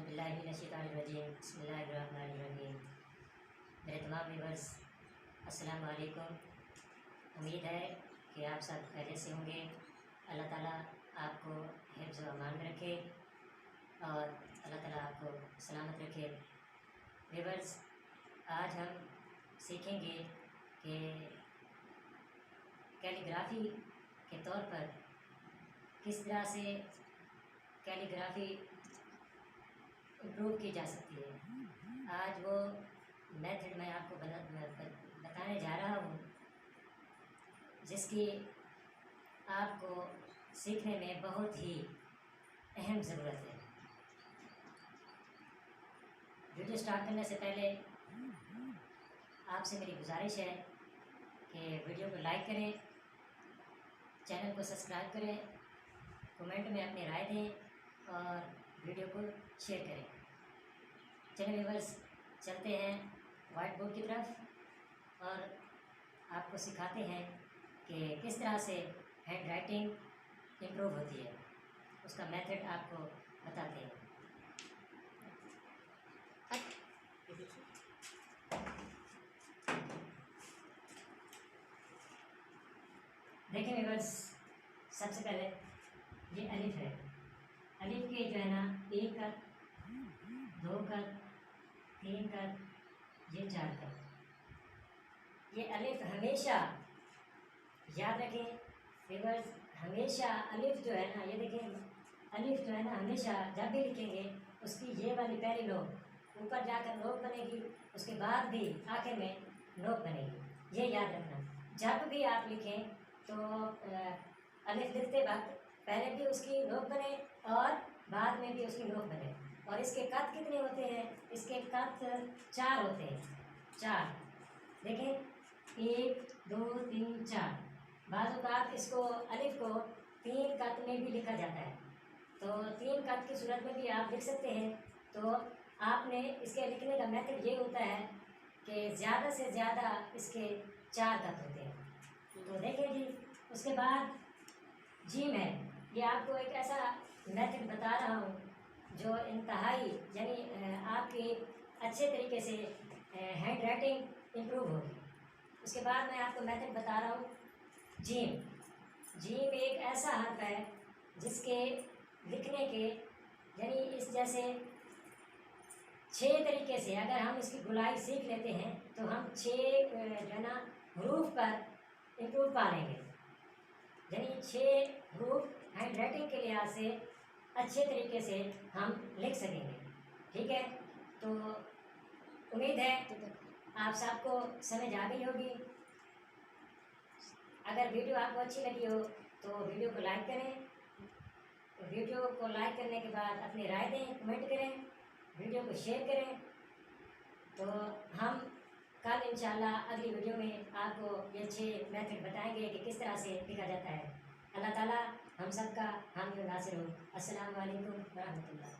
औज़ुबिल्लाहिमिनश्शैतानिर्रजीम बिस्मिल्लाहिर्रहमानिर्रहीम। मेरे तमाम व्यूअर्स अस्सलाम वालेकुम। उम्मीद है कि आप सब खैरियत से होंगे। अल्लाह ताला आपको हिफ्ज़ व अमान में रखे और अल्लाह ताला आपको सलामत रखे। व्यूअर्स, आज हम सीखेंगे कि कैलीग्राफी के तौर पर किस तरह से कैलीग्राफी इम्प्रूव की जा सकती है। आज वो मेथड मैं आपको बताने जा रहा हूँ जिसकी आपको सीखने में बहुत ही अहम ज़रूरत है। वीडियो स्टार्ट करने से पहले आपसे मेरी गुजारिश है कि वीडियो को लाइक करें, चैनल को सब्सक्राइब करें, कमेंट में अपनी राय दें और वीडियो को शेयर करें। चलिए व्यूअर्स, चलते हैं वाइट बोर्ड की तरफ और आपको सिखाते हैं कि किस तरह से हैंड राइटिंग इम्प्रूव होती है। उसका मेथड आपको बताते हैं। देखिए व्यूअर्स, सबसे पहले ये अलिफ है। अलिफ के जो है ना, 1 कद, 2 कद, 3 कद, ये 4 कद। ये अलिफ हमेशा याद रखें व्यूअर्स, हमेशा अलिफ जो है ना, ये देखें अलिफ जो है ना, हमेशा जब भी लिखेंगे उसकी ये वाली पहली नोक ऊपर जाकर नोक बनेगी, उसके बाद भी आखिर में नोक बनेगी। ये याद रखना। जब भी आप लिखें तो अलिफ लिखते वक्त पहले भी उसकी नोक बने और बाद में भी उसकी नोक बने। और इसके कद कितने होते हैं? इसके कद 4 होते हैं। 4 देखें, 1 2 3 4। बाज़ औक़ात इसको अलिफ को 3 कद में भी लिखा जाता है, तो 3 कद की सूरत में भी आप लिख सकते हैं। तो आपने इसके लिखने का मेथड ये होता है कि ज़्यादा से ज़्यादा इसके 4 कद होते हैं। तो देखें जी, उसके बाद जीम है। ये आपको एक ऐसा मेथड बता रहा हूँ जो इंतहाई यानी आपकी अच्छे तरीके से हैंड राइटिंग इम्प्रूव होगी। उसके बाद मैं आपको मेथड बता रहा हूँ जीम। जीम एक ऐसा हर्फ है जिसके लिखने के यानी इस जैसे 6 तरीके से अगर हम इसकी गुलाई सीख लेते हैं तो हम 6 जो है ना हरूफ पर इम्प्रूव पा लेंगे। यानी 6 हरूफ हैंड राइटिंग के लिहाज से अच्छे तरीके से हम लिख सकेंगे। ठीक है, तो उम्मीद है आप सबको समझ आ गई होगी। अगर वीडियो आपको अच्छी लगी हो तो वीडियो को लाइक करें। वीडियो को लाइक करने के बाद अपनी राय दें, कमेंट करें, वीडियो को शेयर करें। तो हम कल इंशाल्लाह अगली वीडियो में आपको ये 6 मेथड बताएंगे कि किस तरह से लिखा जाता है। अल्लाह ताला हम सब का हामी और नासिर हो। अस्सलाम वालेकुम व रहमतुल्लाह।